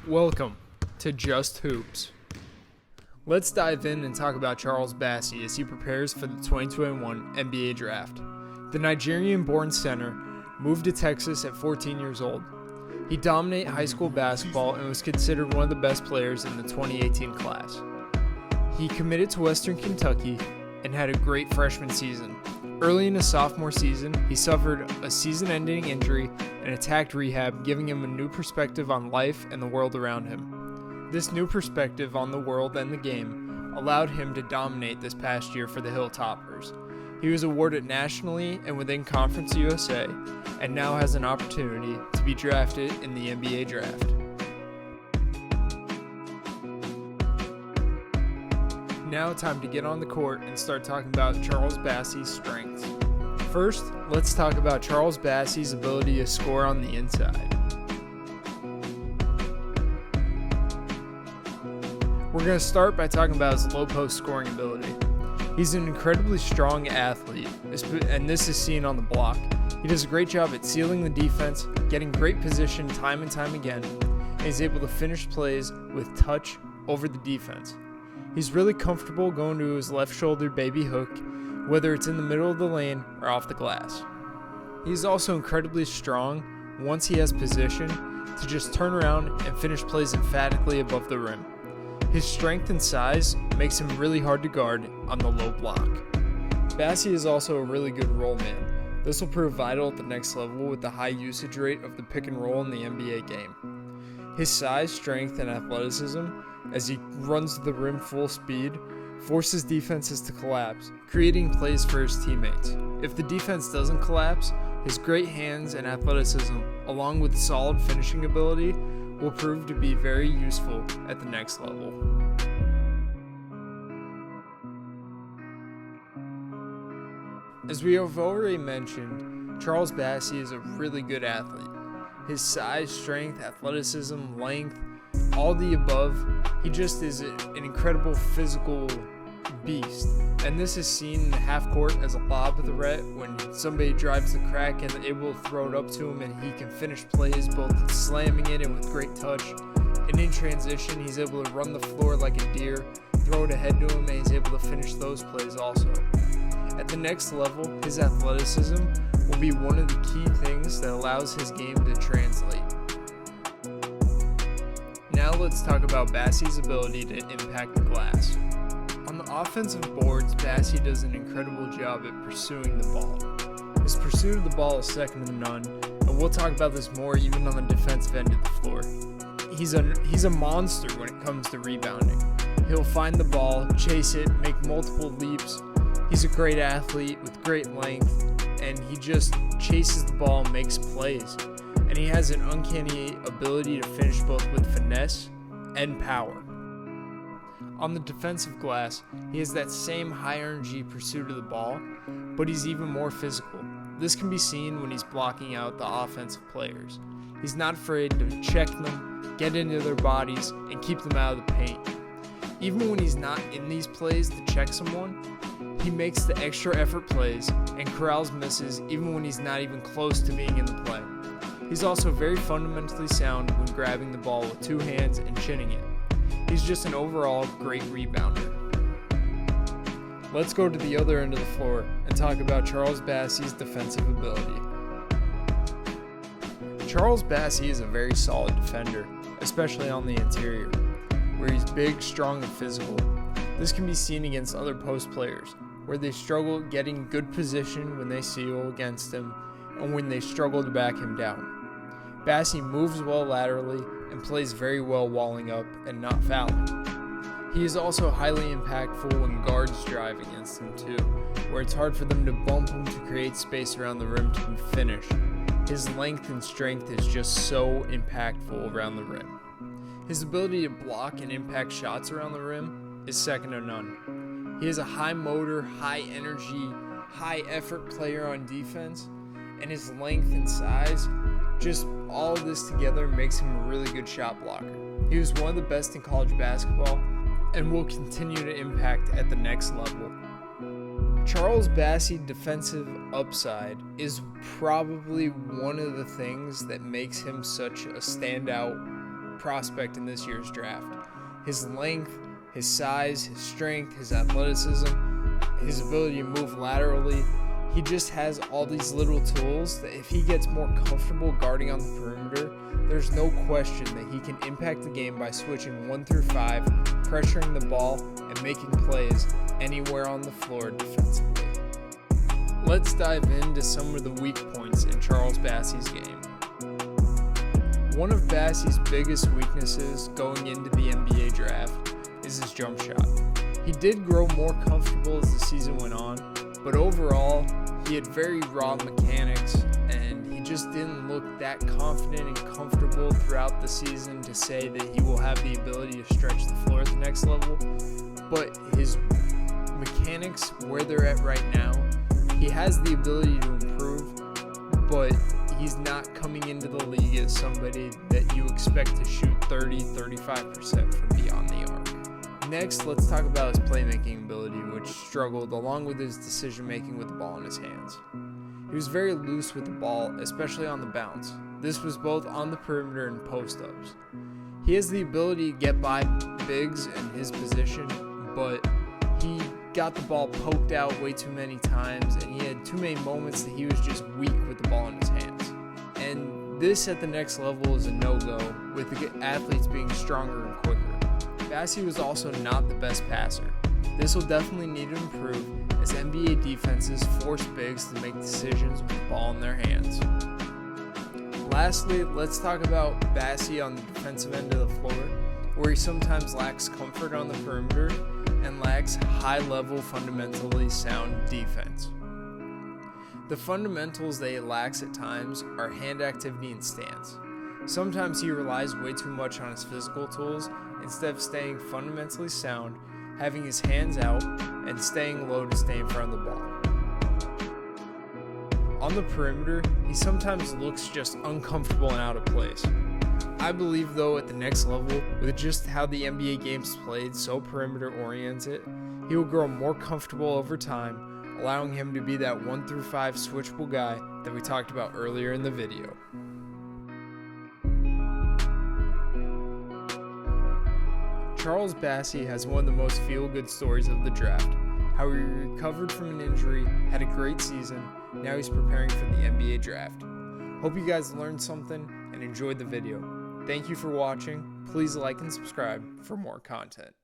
Welcome to Just Hoops. Let's dive in and talk about Charles Bassey as he prepares for the 2021 NBA Draft. The Nigerian-born center moved to Texas at 14 years old. He dominated high school basketball and was considered one of the best players in the 2018 class. He committed to Western Kentucky and had a great freshman season. Early in his sophomore season, he suffered a season-ending injury and attacked rehab, giving him a new perspective on life and the world around him. This new perspective on the world and the game allowed him to dominate this past year for the Hilltoppers. He was awarded nationally and within Conference USA, and now has an opportunity to be drafted in the NBA Draft. Now time to get on the court and start talking about Charles Bassey's strengths. First, let's talk about Charles Bassey's ability to score on the inside. We're going to start by talking about his low post scoring ability. He's an incredibly strong athlete, and this is seen on the block. He does a great job at sealing the defense, getting great position time and time again, and he's able to finish plays with touch over the defense. He's really comfortable going to his left shoulder baby hook, whether it's in the middle of the lane or off the glass. He's also incredibly strong once he has position to just turn around and finish plays emphatically above the rim. His strength and size makes him really hard to guard on the low block. Bassey is also a really good roll man. This will prove vital at the next level with the high usage rate of the pick and roll in the NBA game. His size, strength, and athleticism, as he runs to the rim full speed, forces defenses to collapse, creating plays for his teammates. If the defense doesn't collapse, his great hands and athleticism, along with solid finishing ability, will prove to be very useful at the next level. As we have already mentioned, Charles Bassey is a really good athlete. His size, strength, athleticism, length, all the above, he just is an incredible physical beast. And this is seen in the half court as a lob threat when somebody drives the crack and able to throw it up to him, and he can finish plays both slamming it and with great touch. And in transition, he's able to run the floor like a deer, throw it ahead to him, and he's able to finish those plays also. At the next level, his athleticism will be one of the key things that allows his game to translate. Now let's talk about Bassey's ability to impact the glass. On the offensive boards, Bassey does an incredible job at pursuing the ball. His pursuit of the ball is second to none, and we'll talk about this more even on the defensive end of the floor. He's a monster when it comes to rebounding. He'll find the ball, chase it, make multiple leaps. He's a great athlete with great length, and he just chases the ball and makes plays. And he has an uncanny ability to finish both with finesse and power. On the defensive glass, he has that same high-energy pursuit of the ball, but he's even more physical. This can be seen when he's blocking out the offensive players. He's not afraid to check them, get into their bodies, and keep them out of the paint. Even when he's not in these plays to check someone, he makes the extra effort plays and corrals misses even when he's not even close to being in the play. He's also very fundamentally sound when grabbing the ball with two hands and chinning it. He's just an overall great rebounder. Let's go to the other end of the floor and talk about Charles Bassey's defensive ability. Charles Bassey is a very solid defender, especially on the interior, where he's big, strong, and physical. This can be seen against other post players, where they struggle getting good position when they seal against him and when they struggle to back him down. Bassey moves well laterally and plays very well walling up and not fouling. He is also highly impactful when guards drive against him too, where it's hard for them to bump him to create space around the rim to finish. His length and strength is just so impactful around the rim. His ability to block and impact shots around the rim is second to none. He is a high motor, high energy, high effort player on defense, and his length and size, just all of this together makes him a really good shot blocker. He was one of the best in college basketball and will continue to impact at the next level. Charles Bassey's defensive upside is probably one of the things that makes him such a standout prospect in this year's draft. His length, his size, his strength, his athleticism, his ability to move laterally. He just has all these little tools that if he gets more comfortable guarding on the perimeter, there's no question that he can impact the game by switching 1 through 5, pressuring the ball, and making plays anywhere on the floor defensively. Let's dive into some of the weak points in Charles Bassey's game. One of Bassey's biggest weaknesses going into the NBA draft is his jump shot. He did grow more comfortable as the season went on, but overall, he had very raw mechanics, and he just didn't look that confident and comfortable throughout the season to say that he will have the ability to stretch the floor at the next level. But his mechanics, where they're at right now, he has the ability to improve, but he's not coming into the league as somebody that you expect to shoot 30-35% from beyond the arc. Next, let's talk about his playmaking ability, which struggled along with his decision-making with the ball in his hands. He was very loose with the ball, especially on the bounce. This was both on the perimeter and post-ups. He has the ability to get by bigs in his position, but he got the ball poked out way too many times, and he had too many moments that he was just weak with the ball in his hands. And this at the next level is a no-go, with the athletes being stronger and quicker. Bassey was also not the best passer. This will definitely need to improve as NBA defenses force bigs to make decisions with the ball in their hands. Lastly, let's talk about Bassey on the defensive end of the floor, where he sometimes lacks comfort on the perimeter and lacks high-level, fundamentally sound defense. The fundamentals that he lacks at times are hand activity and stance. Sometimes he relies way too much on his physical tools instead of staying fundamentally sound, having his hands out, and staying low to stay in front of the ball. On the perimeter, he sometimes looks just uncomfortable and out of place. I believe, though, at the next level, with just how the NBA game's played so perimeter-oriented, he will grow more comfortable over time, allowing him to be that 1 through 5 switchable guy that we talked about earlier in the video. Charles Bassey has one of the most feel-good stories of the draft. How he recovered from an injury, had a great season, now he's preparing for the NBA draft. Hope you guys learned something and enjoyed the video. Thank you for watching. Please like and subscribe for more content.